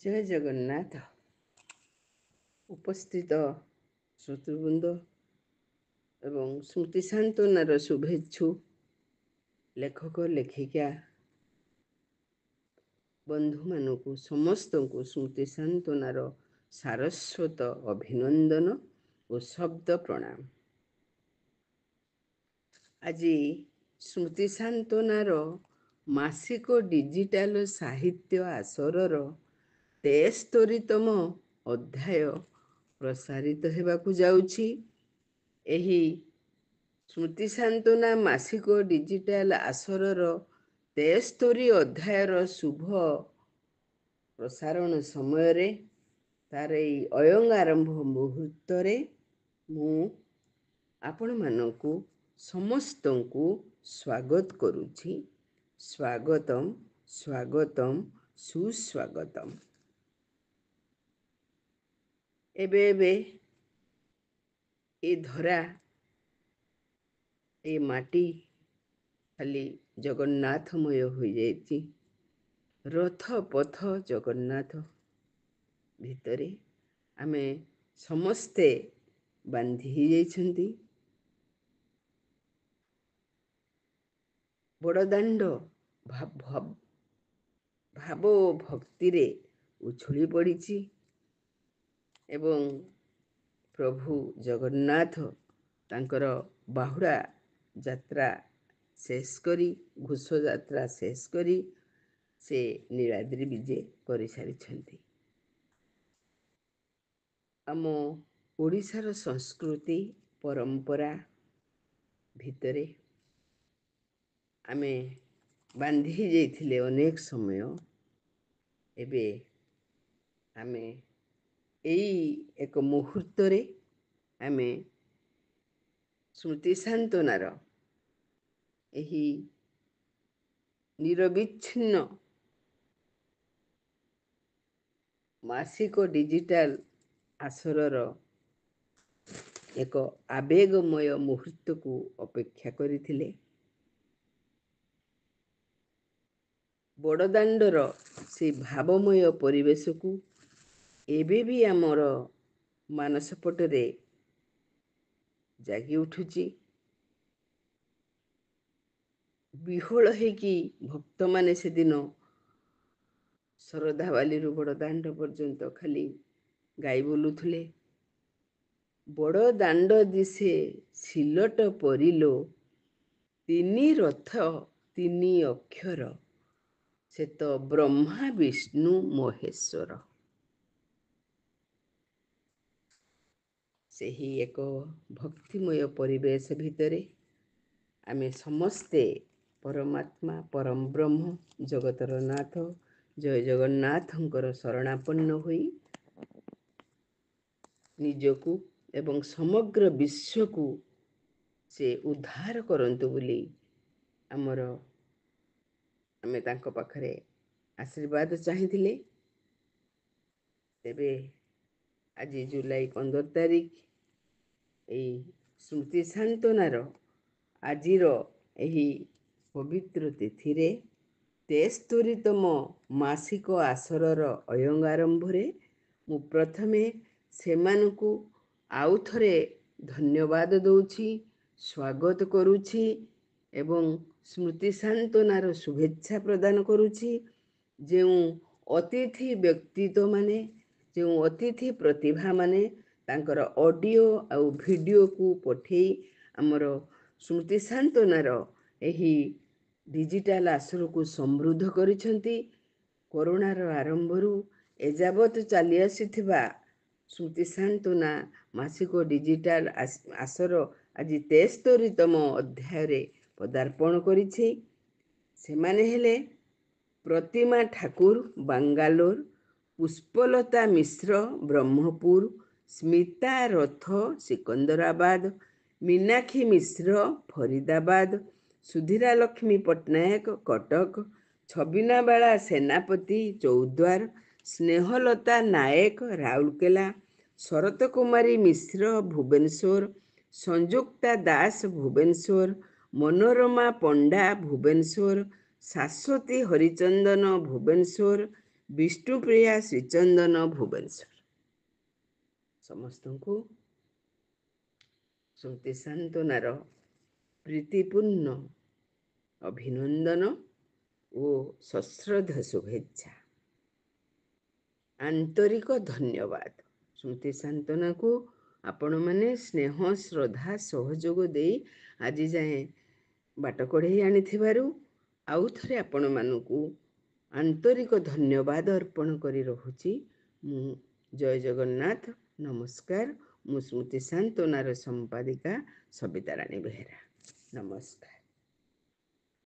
ଜୟ ଜଗନ୍ନାଥ। ଉପସ୍ଥିତ ଶ୍ରୋତୃବୃନ୍ଦ ଏବଂ ସ୍ମୃତି ସାନ୍ତ୍ୱନାର ଶୁଭେଚ୍ଛୁ ଲେଖକ ଲେଖିକା ବନ୍ଧୁମାନଙ୍କୁ ସମସ୍ତଙ୍କୁ ସ୍ମୃତି ସାନ୍ତ୍ୱନାର ସାରସ୍ୱତ ଅଭିନନ୍ଦନ ଓ ଶବ୍ଦ ପ୍ରଣାମ। ଆଜି ସ୍ମୃତି ସାନ୍ତ୍ୱନାର ମାସିକ ଡିଜିଟାଲ ସାହିତ୍ୟ ଆସରର 73ତମ ଅଧ୍ୟାୟ ପ୍ରସାରିତ ହେବାକୁ ଯାଉଛି। ଏହି ସ୍ମୃତି ସାନ୍ତ୍ୱନା ମାସିକ ଡିଜିଟାଲ ଆସରର 73 ଅଧ୍ୟାୟର ଶୁଭ ପ୍ରସାରଣ ସମୟରେ ତାର ଏହି ଅୟଂ ଆରମ୍ଭ ମୁହୂର୍ତ୍ତରେ ମୁଁ ଆପଣମାନଙ୍କୁ ସମସ୍ତଙ୍କୁ ସ୍ୱାଗତ କରୁଛି। ସ୍ୱାଗତମ୍ ସ୍ୱାଗତମ୍ ସୁସ୍ୱାଗତମ୍। ଏବେ ଏ ଧରା ଏ ମାଟି ଖାଲି ଜଗନ୍ନାଥମୟ ହୋଇଯାଇଛି। ରଥ ପଥ ଜଗନ୍ନାଥ ଭିତରେ ଆମେ ସମସ୍ତେ ବାନ୍ଧି ହେଇଯାଇଛନ୍ତି। ବଡ଼ଦାଣ୍ଡ ଭାବ ଓ ଭକ୍ତିରେ ଉଛୁଳି ପଡ଼ିଛି ଏବଂ ପ୍ରଭୁ ଜଗନ୍ନାଥ ତାଙ୍କର ବାହୁଡ଼ା ଯାତ୍ରା ଶେଷ କରି ଘୋଷଯାତ୍ରା ଶେଷ କରି ସେ ନୀଳାଦ୍ରି ବିଜେ କରିସାରିଛନ୍ତି। ଆମ ଓଡ଼ିଶାର ସଂସ୍କୃତି ପରମ୍ପରା ଭିତରେ ଆମେ ବାନ୍ଧି ଯାଇଥିଲେ ଅନେକ ସମୟ। ଏବେ ଆମେ ଏଇ ଏକ ମୁହୂର୍ତ୍ତରେ ଆମେ ସ୍ମୃତି ସାନ୍ତ୍ୱନାର ଏହି ନିରବିଚ୍ଛିନ୍ନ ମାସିକ ଡିଜିଟାଲ ଆସରର ଏକ ଆବେଗମୟ ମୁହୂର୍ତ୍ତକୁ ଅପେକ୍ଷା କରିଥିଲେ। ବଡ଼ଦାଣ୍ଡର ସେ ଭାବମୟ ପରିବେଶକୁ ଏବେ ବି ଆମର ମାନସପଟରେ ଜାଗି ଉଠୁଛି। ବିହୋଳ ହେଇକି ଭକ୍ତମାନେ ସେଦିନ ଶରଧାବାଲିରୁ ବଡ଼ଦାଣ୍ଡ ପର୍ଯ୍ୟନ୍ତ ଖାଲି ଗାଇ ବୋଲୁଥିଲେ। ବଡ଼ଦାଣ୍ଡ ଦିଶେ ସିଲଟ ପରିଲୋ, ତିନି ରଥ ତିନି ଅକ୍ଷର, ସେ ତ ବ୍ରହ୍ମା ବିଷ୍ଣୁ ମହେଶ୍ୱର। ସେହି ଏକ ଭକ୍ତିମୟ ପରିବେଶ ଭିତରେ ଆମେ ସମସ୍ତେ ପରମାତ୍ମା ପରମ ବ୍ରହ୍ମ ଜଗତର ନାଥ ଜୟ ଜଗନ୍ନାଥଙ୍କର ଶରଣାପନ୍ନ ହୋଇ ନିଜକୁ ଏବଂ ସମଗ୍ର ବିଶ୍ୱକୁ ସେ ଉଦ୍ଧାର କରନ୍ତୁ ବୋଲି ଆମେ ତାଙ୍କ ପାଖରେ ଆଶୀର୍ବାଦ ଚାହିଁଥିଲେ। ତେବେ ଆଜି ଜୁଲାଇ 15 ତାରିଖ, ଏହି ସ୍ମୃତି ସାନ୍ତ୍ୱନାର ଆଜିର ଏହି ପବିତ୍ର ତିଥିରେ 73ତମ ମାସିକ ଆସରର ଅୟଂ ଆରମ୍ଭରେ ମୁଁ ପ୍ରଥମେ ସେମାନଙ୍କୁ ଆଉ ଥରେ ଧନ୍ୟବାଦ ଦେଉଛି, ସ୍ୱାଗତ କରୁଛି ଏବଂ ସ୍ମୃତି ସାନ୍ତ୍ୱନାର ଶୁଭେଚ୍ଛା ପ୍ରଦାନ କରୁଛି। ଯେଉଁ ଅତିଥି ବ୍ୟକ୍ତିତ୍ୱମାନେ, ଯେଉଁ ଅତିଥି ପ୍ରତିଭାମାନେ ତାଙ୍କର ଅଡ଼ିଓ ଆଉ ଭିଡ଼ିଓକୁ ପଠାଇ ଆମର ସ୍ମୃତି ସାନ୍ତ୍ୱନାର ଏହି ଡିଜିଟାଲ ଆସରକୁ ସମୃଦ୍ଧ କରିଛନ୍ତି। କରୋନାର ଆରମ୍ଭରୁ ଏଯାବତ୍ ଚାଲି ଆସିଥିବା ସ୍ମୃତି ସାନ୍ତ୍ୱନା ମାସିକ ଡିଜିଟାଲ ଆସର ଆଜି 73ତମ ଅଧ୍ୟାୟରେ ପଦାର୍ପଣ କରିଛି। ସେମାନେ ହେଲେ ପ୍ରତିମା ଠାକୁର ବାଙ୍ଗାଲୋର, ପୁଷ୍ପଲତା ମିଶ୍ର ବ୍ରହ୍ମପୁର, ସ୍ମିତା ରଥ ସିକନ୍ଦରାବାଦ, ମୀନାକ୍ଷୀ ମିଶ୍ର ଫରିଦାବାଦ, ସୁଧୀରା ଲକ୍ଷ୍ମୀ ପଟ୍ଟନାୟକ କଟକ, ଛବିନାବାଳା ସେନାପତି ଚୌଦ୍ୱାର, ସ୍ନେହଲତା ନାୟକ ରାଉରକେଲା, ଶରତ କୁମାରୀ ମିଶ୍ର ଭୁବନେଶ୍ୱର, ସଂଯୁକ୍ତା ଦାସ ଭୁବନେଶ୍ୱର, ମନୋରମା ପଣ୍ଡା ଭୁବନେଶ୍ୱର, ଶାଶ୍ୱତୀ ହରିଚନ୍ଦନ ଭୁବନେଶ୍ୱର, ବିଷ୍ଣୁପ୍ରିୟା ଶ୍ରୀଚନ୍ଦନ ଭୁବନେଶ୍ୱର। ସମସ୍ତଙ୍କୁ ସ୍ମୃତି ସାନ୍ତ୍ୱନାର ପ୍ରୀତିପୂର୍ଣ୍ଣ ଅଭିନନ୍ଦନ ଓ ସଶ୍ରଦ୍ଧ ଶୁଭେଚ୍ଛା। ଆନ୍ତରିକ ଧନ୍ୟବାଦ। ସ୍ମୃତି ସାନ୍ତ୍ୱନାକୁ ଆପଣମାନେ ସ୍ନେହ ଶ୍ରଦ୍ଧା ସହଯୋଗ ଦେଇ ଆଜି ଯାଏଁ ବାଟ କଢ଼େଇ ଆଣିଥିବାରୁ ଆଉ ଥରେ ଆପଣମାନଙ୍କୁ ଆନ୍ତରିକ ଧନ୍ୟବାଦ ଅର୍ପଣ କରି ରହୁଛି। ମୁଁ ଜୟ ଜଗନ୍ନାଥ, ନମସ୍କାର। ମୁଁ ସ୍ମୃତି ସାନ୍ତ୍ୱନାର ସମ୍ପାଦିକା ସବିତାରାଣୀ ବେହେରା। ନମସ୍କାର।